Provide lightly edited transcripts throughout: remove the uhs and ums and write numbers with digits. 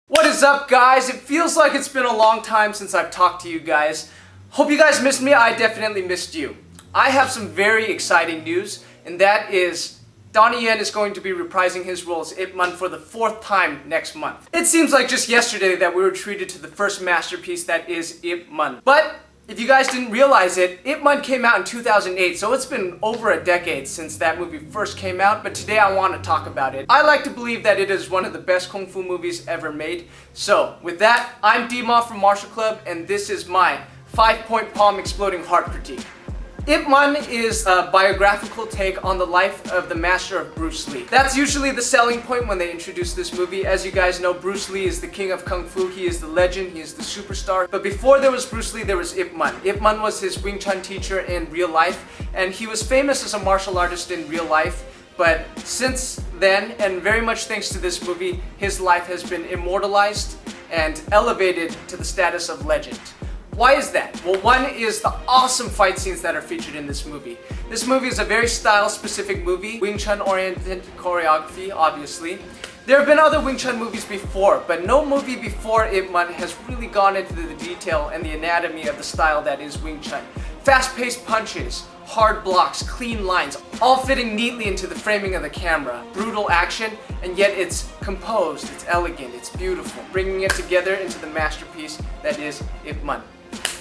What is up, guys? It feels like it's been a long time since I've talked to you guys. Hope you guys missed me. I definitely missed you. I have some very exciting news, and that is Donnie Yen is going to be reprising his role as Ip Man for the 4th time next month. It seems like just yesterday that we were treated to the first masterpiece that is Ip Man. But if you guys didn't realize it, Ip Man came out in 2008, so it's been over a decade since that movie first came out, but today I want to talk about it. I like to believe that it is one of the best kung fu movies ever made. So, with that, I'm DMah from Martial Club, and this is my 5-point palm exploding heart critique. Ip Man is a biographical take on the life of the master of Bruce Lee. That's usually the selling point when they introduce this movie. As you guys know, Bruce Lee is the king of kung fu. He is the legend. He is the superstar. But before there was Bruce Lee, there was Ip Man. Ip Man was his Wing Chun teacher in real life, and he was famous as a martial artist in real life. But since then, and very much thanks to this movie, his life has been immortalized and elevated to the status of legend. Why is that? Well, one is the awesome fight scenes that are featured in this movie. This movie is a very style-specific movie, Wing Chun-oriented choreography, obviously. There have been other Wing Chun movies before, but no movie before Ip Man has really gone into the detail and the anatomy of the style that is Wing Chun. Fast-paced punches, hard blocks, clean lines, all fitting neatly into the framing of the camera. Brutal action, and yet it's composed, it's elegant, it's beautiful, bringing it together into the masterpiece that is Ip Man.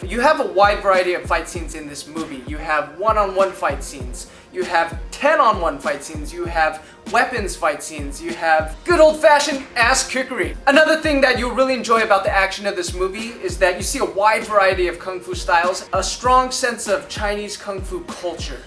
You have a wide variety of fight scenes in this movie. You have one-on-one fight scenes, you have 10-on-1 fight scenes, you have weapons fight scenes, you have good old-fashioned ass kickery. Another thing that you'll really enjoy about the action of this movie is that you see a wide variety of kung fu styles, a strong sense of Chinese kung fu culture.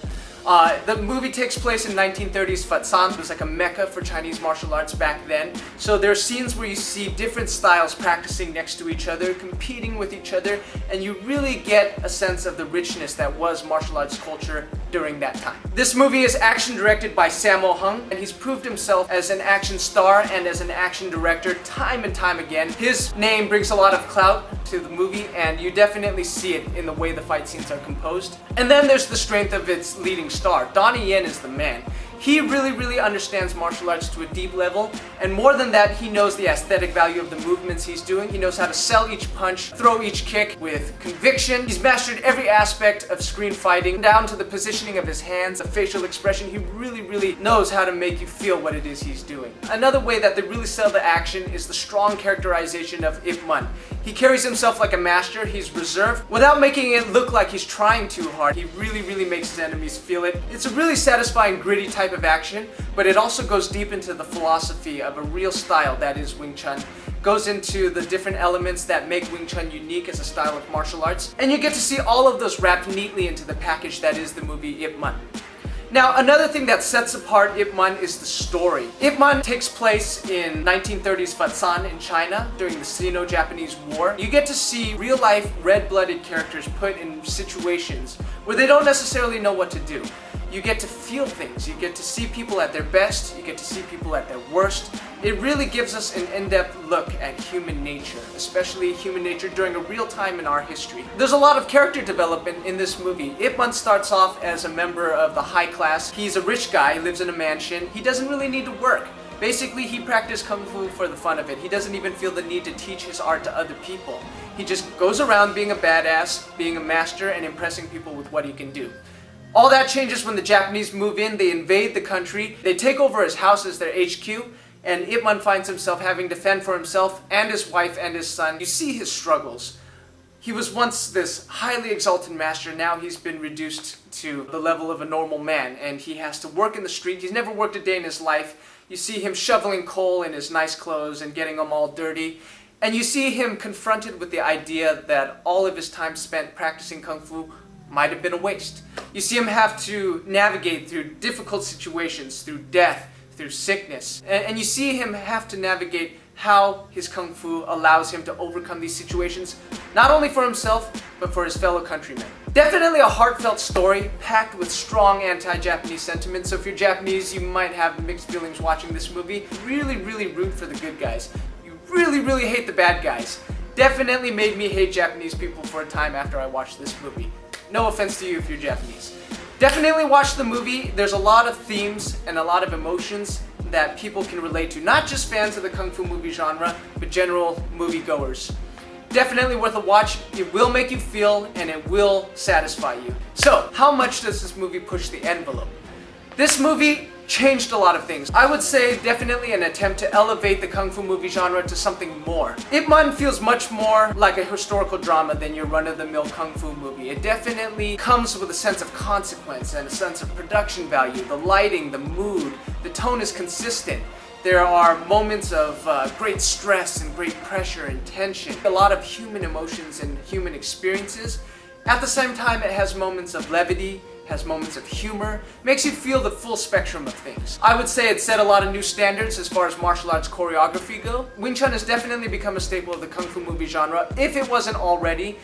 The movie takes place in 1930s Fatsan. It was like a mecca for Chinese martial arts back then. So there are scenes where you see different styles practicing next to each other, competing with each other, and you really get a sense of the richness that was martial arts culture during that time. This movie is action directed by Sammo Hung, and he's proved himself as an action star and as an action director time and time again. His name brings a lot of clout to the movie, and you definitely see it in the way the fight scenes are composed. And then there's the strength of its leading star. Donnie Yen is the man. He really understands martial arts to a deep level, and more than that, he knows the aesthetic value of the movements he's doing. He knows how to sell each punch, throw each kick with conviction. He's mastered every aspect of screen fighting, down to the positioning of his hands, the facial expression. He really knows how to make you feel what it is he's doing. Another way that they really sell the action is the strong characterization of Ip Man. He carries himself like a master. He's reserved without making it look like he's trying too hard. He really makes his enemies feel it. It's a really satisfying, gritty type of action, but it also goes deep into the philosophy of a real style that is Wing Chun. Goes into the different elements that make Wing Chun unique as a style of martial arts, and you get to see all of those wrapped neatly into the package that is the movie Ip Man. Now, another thing that sets apart Ip Man is the story. Ip Man takes place in 1930s Fatsan in China during the Sino-Japanese War. You get to see real-life, red-blooded characters put in situations where they don't necessarily know what to do. You get to feel things, you get to see people at their best, you get to see people at their worst. It really gives us an in-depth look at human nature, especially human nature during a real time in our history. There's a lot of character development in this movie. Ip Man starts off as a member of the high class. He's a rich guy, lives in a mansion. He doesn't really need to work. Basically, he practiced kung fu for the fun of it. He doesn't even feel the need to teach his art to other people. He just goes around being a badass, being a master, and impressing people with what he can do. All that changes when the Japanese move in, they invade the country, they take over his house as their HQ, and Ip Man finds himself having to fend for himself and his wife and his son. You see his struggles. He was once this highly exalted master, now he's been reduced to the level of a normal man, and he has to work in the street. He's never worked a day in his life. You see him shoveling coal in his nice clothes and getting them all dirty. And you see him confronted with the idea that all of his time spent practicing kung fu might have been a waste. You see him have to navigate through difficult situations, through death, through sickness. And you see him have to navigate how his kung fu allows him to overcome these situations, not only for himself, but for his fellow countrymen. Definitely a heartfelt story, packed with strong anti-Japanese sentiments. So if you're Japanese, you might have mixed feelings watching this movie. Really root for the good guys. You really hate the bad guys. Definitely made me hate Japanese people for a time after I watched this movie. No offense to you if you're Japanese. Definitely watch the movie. There's a lot of themes and a lot of emotions that people can relate to, not just fans of the Kung Fu movie genre, but general moviegoers. Definitely worth a watch. It will make you feel and it will satisfy you. So, how much does this movie push the envelope? This movie changed a lot of things. I would say definitely an attempt to elevate the Kung Fu movie genre to something more. Ip Man feels much more like a historical drama than your run-of-the-mill Kung Fu movie. It definitely comes with a sense of consequence and a sense of production value. The lighting, the mood, the tone is consistent. There are moments of great stress and great pressure and tension. A lot of human emotions and human experiences. At the same time, it has moments of levity, has moments of humor, makes you feel the full spectrum of things. I would say it set a lot of new standards as far as martial arts choreography go. Wing Chun has definitely become a staple of the Kung Fu movie genre, if it wasn't already.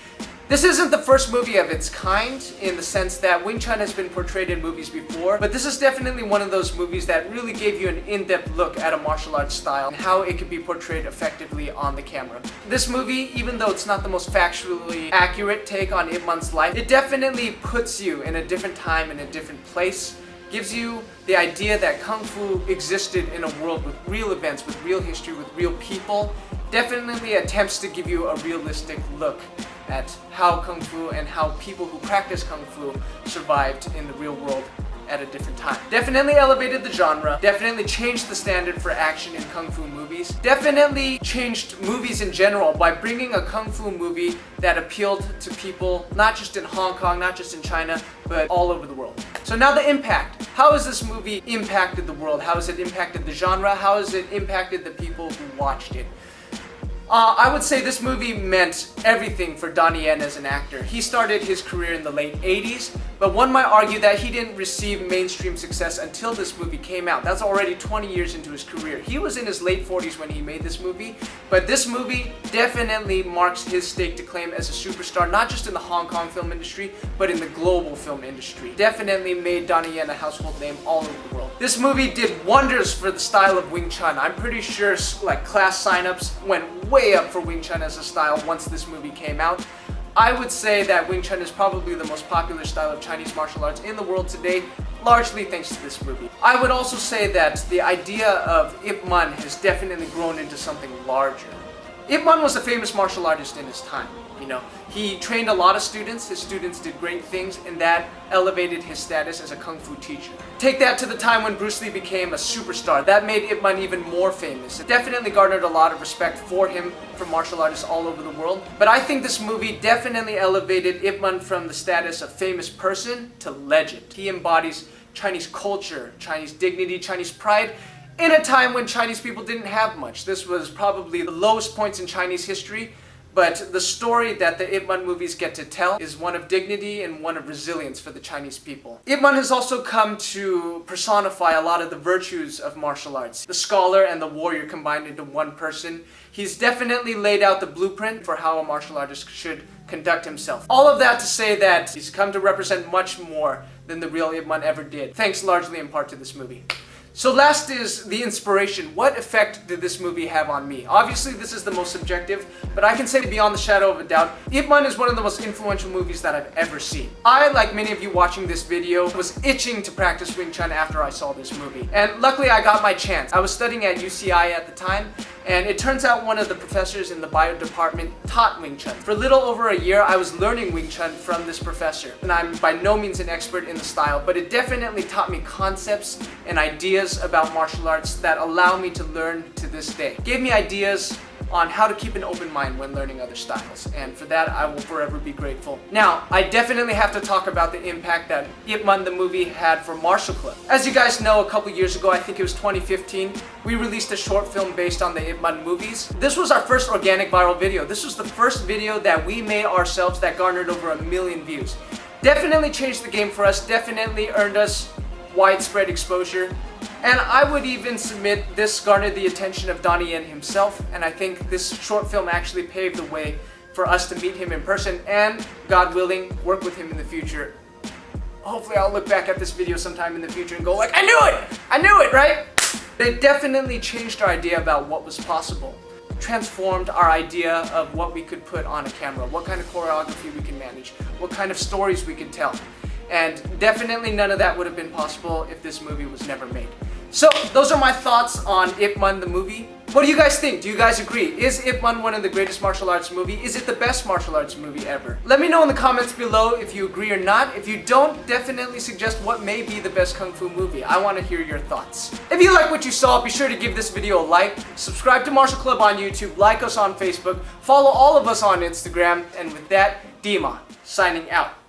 This isn't the first movie of its kind in the sense that Wing Chun has been portrayed in movies before, but this is definitely one of those movies that really gave you an in-depth look at a martial arts style and how it could be portrayed effectively on the camera. This movie, even though it's not the most factually accurate take on Ip Man's life, it definitely puts you in a different time, in a different place, gives you the idea that Kung Fu existed in a world with real events, with real history, with real people. Definitely attempts to give you a realistic look at how Kung Fu and how people who practice Kung Fu survived in the real world at a different time. Definitely elevated the genre, definitely changed the standard for action in Kung Fu movies, definitely changed movies in general by bringing a Kung Fu movie that appealed to people not just in Hong Kong, not just in China, but all over the world. So now the impact. How has this movie impacted the world? How has it impacted the genre? How has it impacted the people who watched it? I would say this movie meant everything for Donnie Yen as an actor. He started his career in the late 80s, but one might argue that he didn't receive mainstream success until this movie came out. That's already 20 years into his career. He was in his late 40s when he made this movie, but this movie definitely marks his stake to claim as a superstar, not just in the Hong Kong film industry, but in the global film industry. Definitely made Donnie Yen a household name all over the world. This movie did wonders for the style of Wing Chun. I'm pretty sure like class signups went way up for Wing Chun as a style once this movie came out. I would say that Wing Chun is probably the most popular style of Chinese martial arts in the world today, largely thanks to this movie. I would also say that the idea of Ip Man has definitely grown into something larger. Ip Man was a famous martial artist in his time. You know, he trained a lot of students, his students did great things, and that elevated his status as a Kung Fu teacher. Take that to the time when Bruce Lee became a superstar. That made Ip Man even more famous. It definitely garnered a lot of respect for him from martial artists all over the world. But I think this movie definitely elevated Ip Man from the status of famous person to legend. He embodies Chinese culture, Chinese dignity, Chinese pride, in a time when Chinese people didn't have much. This was probably the lowest points in Chinese history. But the story that the Ip Man movies get to tell is one of dignity and one of resilience for the Chinese people. Ip Man has also come to personify a lot of the virtues of martial arts. The scholar and the warrior combined into one person. He's definitely laid out the blueprint for how a martial artist should conduct himself. All of that to say that he's come to represent much more than the real Ip Man ever did, thanks largely in part to this movie. So last is the inspiration. What effect did this movie have on me? Obviously this is the most subjective, but I can say beyond the shadow of a doubt, Ip Man is one of the most influential movies that I've ever seen. I, like many of you watching this video, was itching to practice Wing Chun after I saw this movie. And luckily I got my chance. I was studying at UCI at the time, and it turns out one of the professors in the bio department taught Wing Chun. For a little over a year, I was learning Wing Chun from this professor. And I'm by no means an expert in the style, but it definitely taught me concepts and ideas about martial arts that allow me to learn to this day. Gave me ideas on how to keep an open mind when learning other styles, and for that I will forever be grateful. Now, I definitely have to talk about the impact that Ip Man the movie had for Martial Club. As you guys know, a couple years ago, I think it was 2015, we released a short film based on the Ip Man movies. This was our first organic viral video. This was the first video that we made ourselves that garnered over 1 million views. Definitely changed the game for us, definitely earned us widespread exposure. And I would even submit this garnered the attention of Donnie Yen himself, and I think this short film actually paved the way for us to meet him in person and, God willing, work with him in the future. Hopefully I'll look back at this video sometime in the future and go like, I knew it! I knew it, right? They definitely changed our idea about what was possible. Transformed our idea of what we could put on a camera, what kind of choreography we can manage, what kind of stories we can tell. And definitely none of that would have been possible if this movie was never made. So those are my thoughts on Ip Man the movie. What do you guys think? Do you guys agree? Is Ip Man one of the greatest martial arts movie? Is it the best martial arts movie ever? Let me know in the comments below if you agree or not. If you don't, definitely suggest what may be the best kung fu movie. I want to hear your thoughts. If you like what you saw, be sure to give this video a like, subscribe to Martial Club on YouTube, like us on Facebook, follow all of us on Instagram, and with that, DMah, signing out.